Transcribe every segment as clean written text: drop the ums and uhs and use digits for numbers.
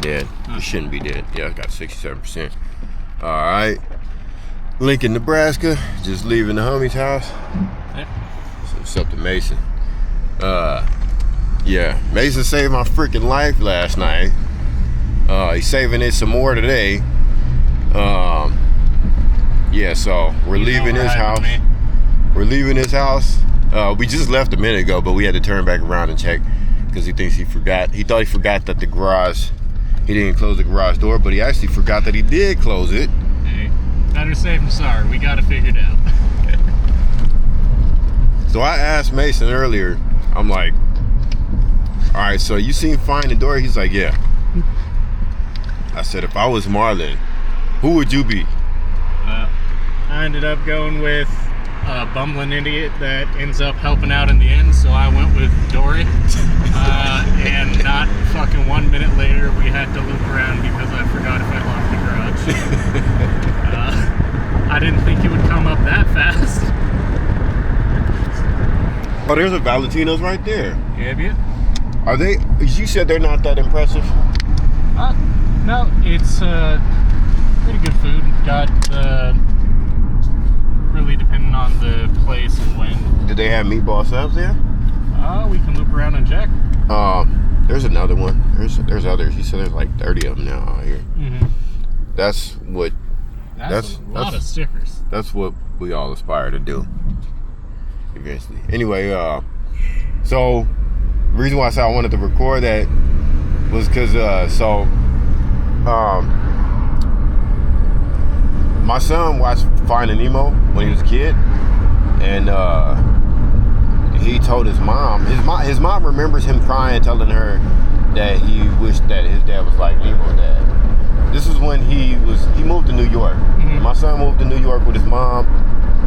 dead. It shouldn't be dead. Yeah, it's got 67%. All right. Lincoln, Nebraska. Just leaving the homie's house. Yep. So it's up to Mason. Yeah, Mason saved my freaking life last night. He's saving it some more today. Yeah, so we're leaving his house. We're leaving his house. We just left a minute ago, but we had to turn back around and check because he thinks he forgot. He thought he forgot that he didn't close the garage door, but he actually forgot that he did close it. Hey, better safe than sorry. We got it figured out. So I asked Mason earlier, I'm like, all right, so you seen Finding Dory? He's like, yeah. I said, if I was Marlin, who would you be? I ended up going with a bumbling idiot that ends up helping out in the end, so I went with Dory. And not fucking 1 minute later, we had to loop around because I forgot if I locked the garage. I didn't think he would come up that fast. Oh, there's a Valentino's right there. Yeah. Are they? You said they're not that impressive. No, it's pretty good food. Got really depending on the place and when. Did they have meatball subs there? We can loop around and check. There's another one. There's others. You said there's like 30 of them now out here. Mm-hmm. That's a lot of stickers. That's what we all aspire to do eventually. Anyway, so the reason why I said I wanted to record that was because my son watched Finding Nemo when he was a kid, and he told his mom. His mom remembers him crying, telling her that he wished that his dad was like Nemo's dad. This is when he moved to New York. Mm-hmm. My son moved to New York with his mom,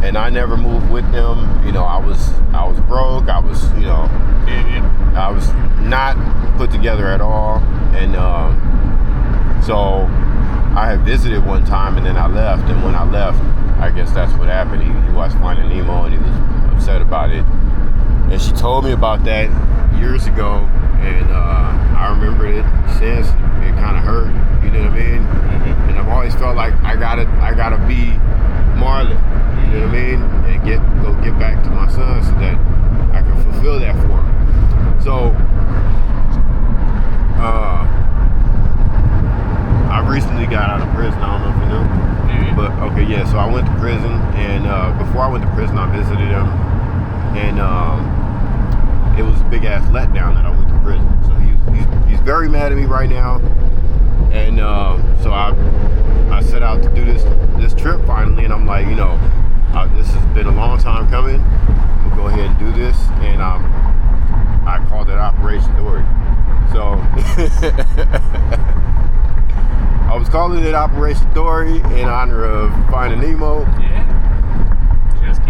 and I never moved with them. You know, I was broke. I was, I was not put together at all, and so I had visited one time, and then I left. And when I left, I guess that's what happened. He watched Finding Nemo, and he was upset about it. And she told me about that years ago, and I remembered it since. It kind of hurt, you know what I mean? Mm-hmm. And I've always felt like I gotta be Marlon, you know what I mean? And go get back to my son so that I can fulfill that for him. So I recently got out of prison. I don't know if you know. Maybe. But okay, yeah. So I went to prison, and before I went to prison, I visited him, and it was a big ass letdown that I went to prison. So he's very mad at me right now, and so I set out to do this trip finally, and I'm like, this has been a long time coming. I'm gonna go ahead and do this, and I called it Operation Dory. So I was calling it Operation Dory in honor of Finding Nemo. Yeah. Just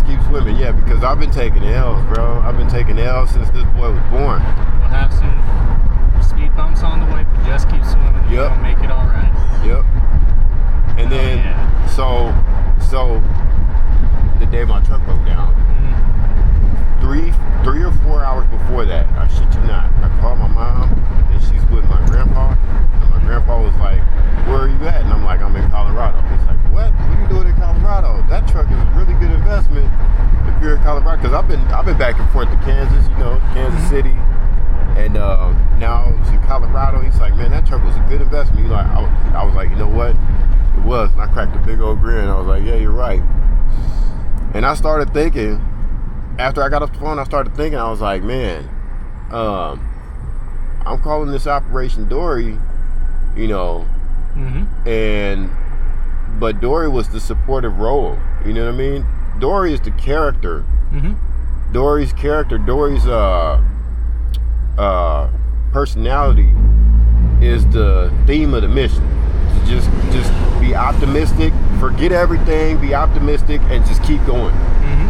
keep swimming. Yeah, because I've been taking L's, bro. I've been taking L's since this boy was born. We'll have some speed bumps on the way, but just keep swimming. And you'll make it all right. Yep. And then, so the day my truck broke down, 3 or 4 hours before that, I shit you not, I called my mom, and she's with my grandpa, and my grandpa was like, where are you at? And I'm like, I'm in Colorado. He's like, what are you doing in Colorado? That truck is a really good investment if you're in Colorado, because I've been back and forth to Kansas, Kansas City, and now it's in Colorado. He's like, man, that truck was a good investment. I was like, you know what? It was. And I cracked a big old grin. I was like, yeah, you're right. And I started thinking, after I got off the phone, I was like, man, I'm calling this Operation Dory, but Dory was the supportive role, you know what I mean? Dory is the character. Mm-hmm. Dory's personality is the theme of the mission. Just be optimistic, forget everything, be optimistic, and just keep going. Mm-hmm.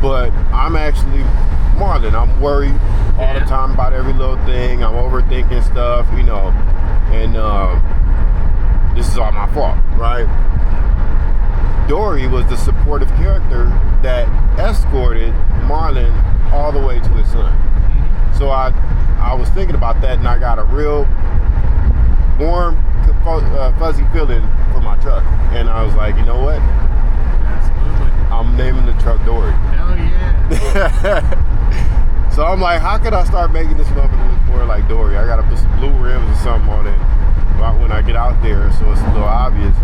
But I'm actually Marlon. I'm worried all the time about every little thing. I'm overthinking stuff, and this is all my fault, right? Dory was the supportive character that escorted Marlon all the way to his son. Mm-hmm. So I was thinking about that, and I got a real fuzzy feeling for my truck, and I was like, you know what? Absolutely. I'm naming the truck Dory. Hell yeah. So I'm like, how can I start making this motherfucker look more like Dory? I gotta put some blue rims or something on it when I get out there, so it's a little obvious.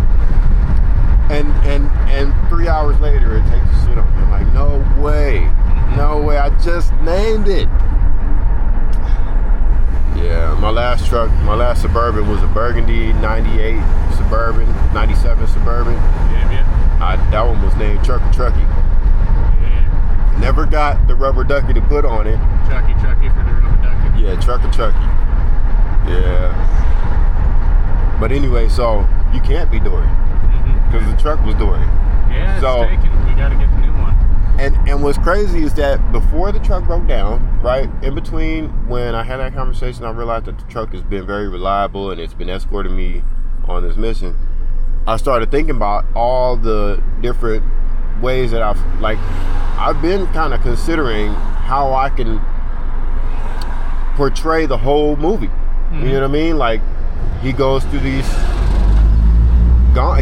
And 3 hours later, it takes the shit on me. I'm like, no way, I just named it. Yeah, my last Suburban was a Burgundy 98 Suburban, 97 Suburban. Yeah. That one was named Trucky. Yeah. Never got the rubber ducky to put on it. Trucky for the rubber ducky. Yeah, Trucky. Yeah. But anyway, so you can't be Dory because the truck was Dory. Yeah, it's so, taken. We got to get the new one. And what's crazy is that before the truck broke down, right, in between when I had that conversation, I realized that the truck has been very reliable and it's been escorting me on this mission. I started thinking about all the different ways that I've been kind of considering how I can portray the whole movie. You know what I mean? Like, he goes through he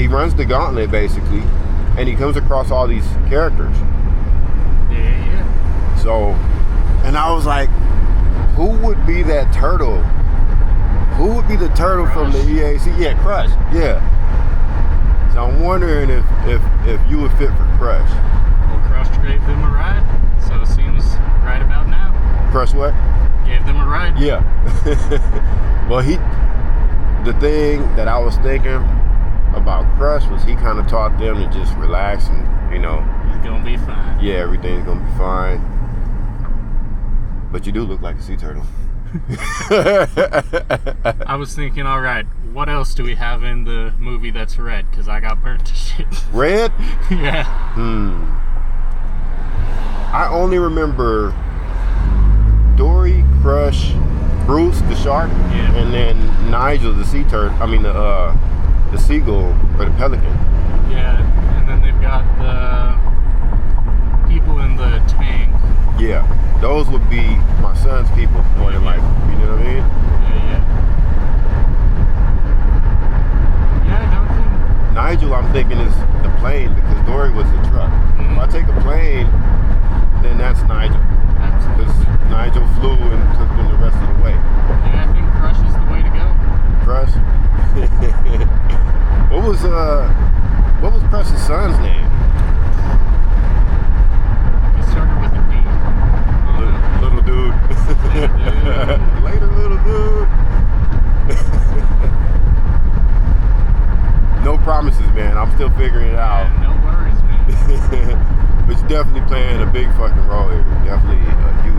runs the gauntlet basically, and he comes across all these characters. Yeah. So, and I was like, who would be that turtle? Who would be the turtle Crush. from the EAC? Yeah, Crush. Yeah. So I'm wondering if you would fit for Crush. Well, Crush gave them a ride, so it seems right about now. Crush what? Gave them a ride. Yeah. Well, the thing that I was thinking about Crush was he kind of taught them to just relax and, He's gonna be fine. yeah, everything's gonna be fine. But you do look like a sea turtle. I was thinking, all right, what else do we have in the movie that's red? Because I got burnt to shit. Red? Yeah. I only remember Dory, Crush, Bruce the shark, Yeah. and then Nigel the sea turtle. I mean the seagull or the pelican. Yeah, and then they've got the people in the tank. Yeah, those would be my son's people more than likely. You know what I mean? Yeah. Yeah, I don't think. Nigel, I'm thinking is the plane because Dory was the truck. If I take a plane, then that's Nigel. Because Absolutely. Nigel flew and took them the rest of the way. Yeah, I think Crush is the way to go. Crush. What was Crush's son's name? It started with a D. Little dude. Later, little dude. No promises, man. I'm still figuring it out. Yeah, no worries, man. But you're definitely playing a big fucking role here. Definitely a huge